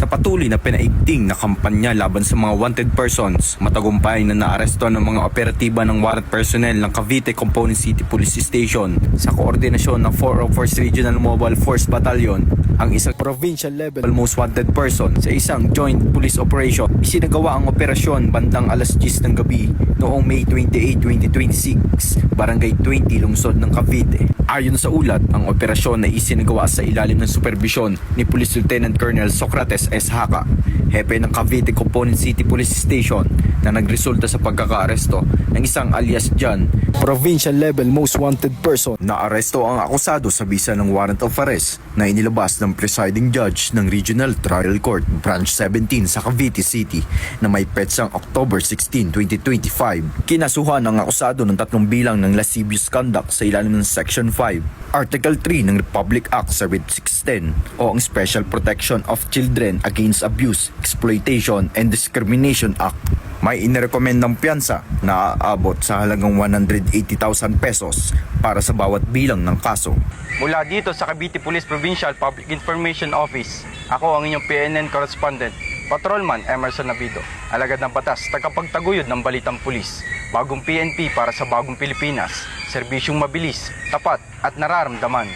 Sa patuloy na pinaigting na kampanya laban sa mga wanted persons, matagumpay na naaresto ng mga operatiba ng warrant personnel ng Cavite Component City Police Station sa koordinasyon ng 401st Regional Mobile Force Battalion ang isang provincial level most wanted person sa isang joint police operation. Isinagawa ang operasyon bandang alas 10 ng gabi noong May 28, 2026, Barangay 20, lungsod ng Cavite. Ayon sa ulat, ang operasyon na isinagawa sa ilalim ng superbisyon ni Police Lieutenant Colonel Socrates S. Haka, hepe ng Cavite Component City Police Station, na nagresulta sa pagkakaaresto ng isang alias John, provincial level most wanted person. Naaresto ang akusado sa bisa ng warrant of arrest na inilabas ng presiding judge ng Regional Trial Court Branch 17 sa Cavite City na may petsang October 16, 2025. Kinasuhan ang akusado ng 3 bilang ng lascivious conduct sa ilalim ng Section 5, Article 3 ng Republic Act 7610 o ang Special Protection of Children Against Abuse, Exploitation and Discrimination Act. May inirekomendang piyansa na aabot sa halagang 180,000 pesos para sa bawat bilang ng kaso. Mula dito sa Cavite Police Provincial Public Information Office, ako ang inyong PNN correspondent, Patrolman Emerson Nabido, alagad ng batas, tagapagtaguyod ng balitang pulis. Bagong PNP para sa bagong Pilipinas, serbisyong mabilis, tapat at nararamdaman.